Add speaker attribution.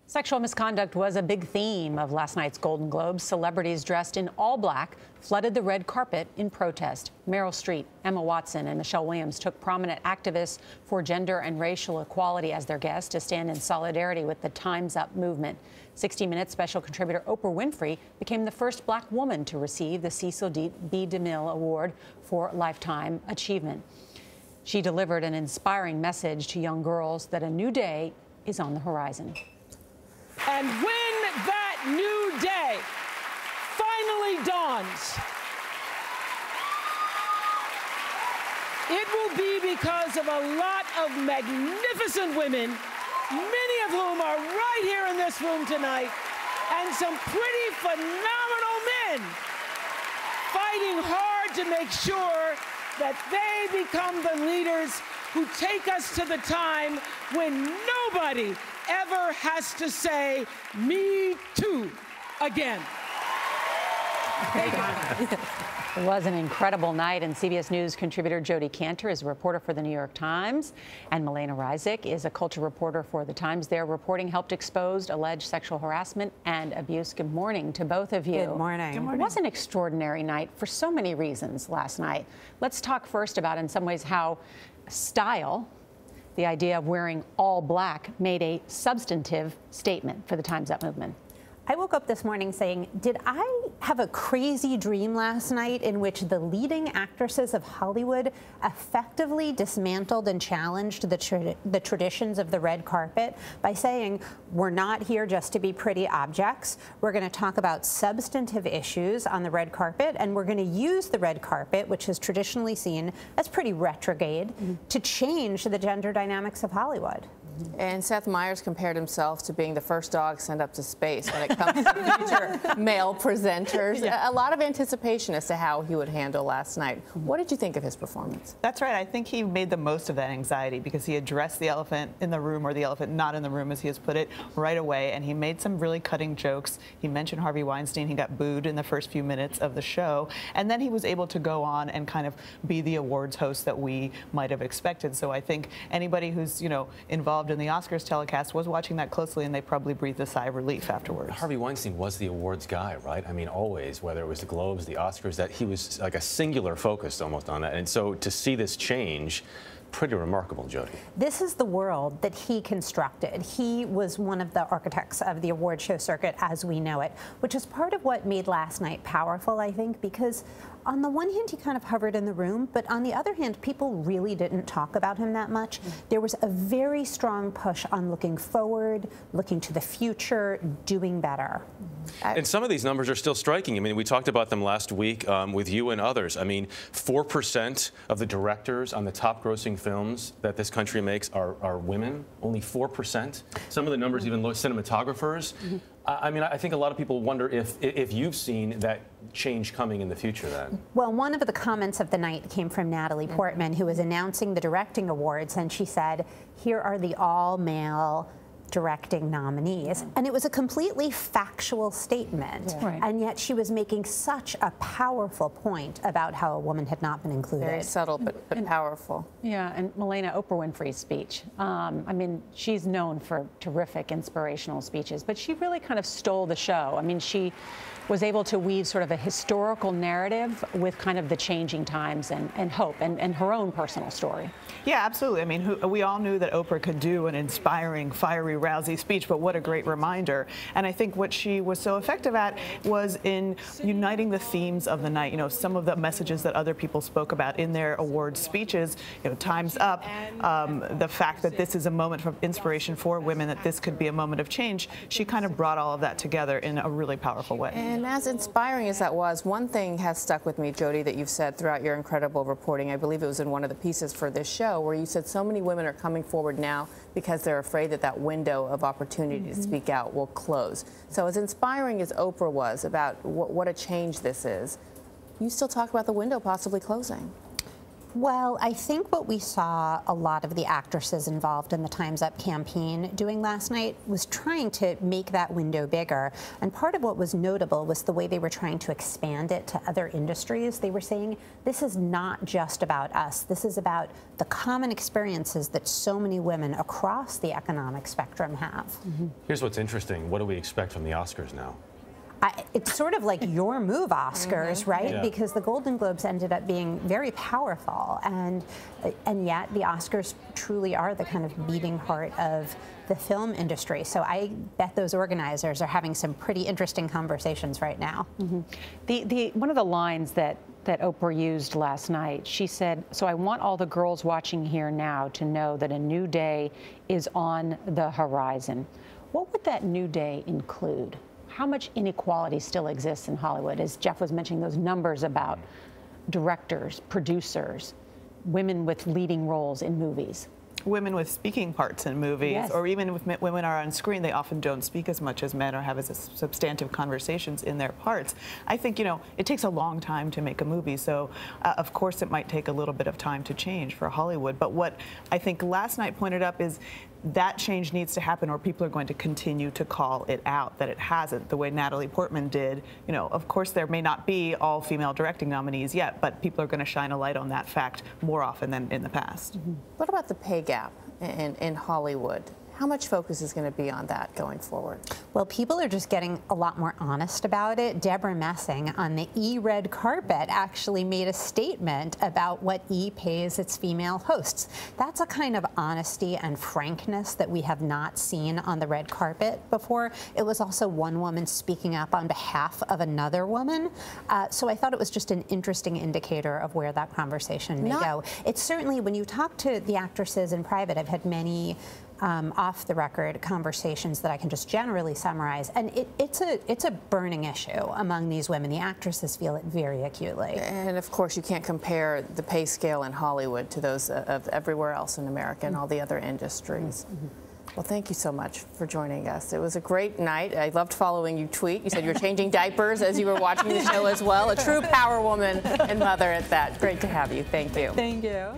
Speaker 1: Sexual misconduct was a big theme of last night's Golden Globes. Celebrities dressed in all black flooded the red carpet in protest. Meryl Streep, Emma Watson, and Michelle Williams took prominent activists for gender and racial equality as their guests to stand in solidarity with the Time's Up movement. 60 Minutes special contributor Oprah Winfrey became the first black woman to receive the Cecil B. DeMille Award for Lifetime Achievement. She delivered an inspiring message to young girls that a new day is on the horizon.
Speaker 2: And when that new day finally dawns, it will be because of a lot of magnificent women, many of whom are right here in this room tonight, and some pretty phenomenal men fighting hard to make sure that they become the leaders who take us to the time when nobody ever has to say, "Me too," again.
Speaker 1: It was an incredible night, and CBS News contributor Jodi is a reporter for the New York Times, and Melena Ryzik is a culture reporter for the Times. Their reporting helped expose alleged sexual harassment and abuse. Good morning to both of you.
Speaker 3: Good morning.
Speaker 1: Good morning. It was an extraordinary night for so many reasons last night. Let's talk first about, in some ways, how style, the idea of wearing all black, made a substantive statement for the Time's Up movement.
Speaker 3: I woke up this morning saying, did I have a crazy dream last night in which the leading actresses of Hollywood effectively dismantled and challenged the traditions of the red carpet by saying, we're not here just to be pretty objects. We're going to talk about substantive issues on the red carpet, and we're going to use the red carpet, which is traditionally seen as pretty retrograde, to change the gender dynamics of Hollywood.
Speaker 4: And Seth Meyers compared himself to being the first dog sent up to space when it comes to future male presenters. Yeah. A lot of anticipation as to how he would handle last night. What did you think of his performance?
Speaker 5: That's right. I think he made the most of that anxiety because he addressed the elephant in the room, or the elephant not in the room, as he has put it, right away. And he made some really cutting jokes. He mentioned Harvey Weinstein. He got booed in the first few minutes of the show. And then he was able to go on and kind of be the awards host that we might have expected. So I think anybody who's, involved in the Oscars telecast was watching that closely, and they probably breathed a sigh of relief afterwards.
Speaker 6: Harvey Weinstein was the awards guy, right? I mean, always, whether it was the Globes, the Oscars, that he was like a singular focus almost on that. And so to see this change, pretty remarkable, Jodi.
Speaker 3: This is the world that he constructed. He was one of the architects of the award show circuit as we know it, which is part of what made last night powerful, I think, because on the one hand, he kind of hovered in the room, but on the other hand, people really didn't talk about him that much. There was a very strong push on looking forward, looking to the future, doing better.
Speaker 6: And some of these numbers are still striking. I mean, we talked about them last week with you and others. I mean, 4% of the directors on the top grossing films that this country makes are women, only 4%. Some of the numbers even low cinematographers. I mean, I think a lot of people wonder if you've seen that change coming in the future then.
Speaker 3: Well, one of the comments of the night came from Natalie Portman, who was announcing the directing awards, and she said, here are the all-male directing nominees. And it was a completely factual statement.
Speaker 1: Right.
Speaker 3: And yet she was making such a powerful point about how a woman had not been included.
Speaker 4: Very subtle, but powerful.
Speaker 1: Yeah, and Melena, Oprah Winfrey's speech. I mean, she's known for terrific inspirational speeches, but she really kind of stole the show. I mean, she was able to weave sort of a historical narrative with kind of the changing times and hope and her own personal story.
Speaker 5: Yeah, absolutely. I mean, we all knew that Oprah could do an inspiring, fiery, rousy speech, but what a great reminder. And I think what she was so effective at was in uniting the themes of the night. Some of the messages that other people spoke about in their awards speeches, Time's Up, the fact that this is a moment of inspiration for women, that this could be a moment of change. She kind of brought all of that together in a really powerful way.
Speaker 4: And as inspiring as that was, one thing has stuck with me, Jodi, that you've said throughout your incredible reporting. I believe it was in one of the pieces for this show, where you said so many women are coming forward now because they're afraid that that window of opportunity to speak out will close. So as inspiring as Oprah was about what a change this is, you still talk about the window possibly closing.
Speaker 3: Well, I think what we saw a lot of the actresses involved in the Time's Up campaign doing last night was trying to make that window bigger. And part of what was notable was the way they were trying to expand it to other industries. They were saying, this is not just about us. This is about the common experiences that so many women across the economic spectrum have.
Speaker 6: Here's what's interesting. What do we expect from the Oscars now?
Speaker 3: It's sort of like your move, Oscars, right?
Speaker 6: Yeah.
Speaker 3: Because the Golden Globes ended up being very powerful, and yet the Oscars truly are the kind of beating heart of the film industry. So I bet those organizers are having some pretty interesting conversations right now.
Speaker 1: One of the lines that Oprah used last night, she said, "So I want all the girls watching here now to know that a new day is on the horizon." What would that new day include? How much inequality still exists in Hollywood? As Jeff was mentioning, those numbers about directors, producers, women with leading roles in movies.
Speaker 5: Women with speaking parts in movies,
Speaker 1: Yes.
Speaker 5: or even if women are on screen, they often don't speak as much as men or have as substantive conversations in their parts. I think, it takes a long time to make a movie, so of course it might take a little bit of time to change for Hollywood. But what I think last night pointed up is that change needs to happen, or people are going to continue to call it out that it hasn't, the way Natalie Portman did. Of course there may not be all female directing nominees yet, but people are going to shine a light on that fact more often than in the past.
Speaker 4: What about the pay gap in Hollywood? How much focus is going to be on that going forward?
Speaker 3: Well, people are just getting a lot more honest about it. Deborah Messing on the E! Red Carpet actually made a statement about what E! pays its female hosts. That's a kind of honesty and frankness that we have not seen on the red carpet before. It was also one woman speaking up on behalf of another woman. So I thought it was just an interesting indicator of where that conversation may go. It's certainly, when you talk to the actresses in private, I've had many off-the-record conversations that I can just generally summarize, and it's a burning issue among these women. The actresses feel it very acutely.
Speaker 4: And of course, you can't compare the pay scale in Hollywood to those of everywhere else in America and all the other industries. Well, thank you so much for joining us. It was a great night. I loved following you tweet. You said you were changing diapers as you were watching the show as well. A true power woman and mother at that. Great to have you. Thank you.
Speaker 3: Thank you.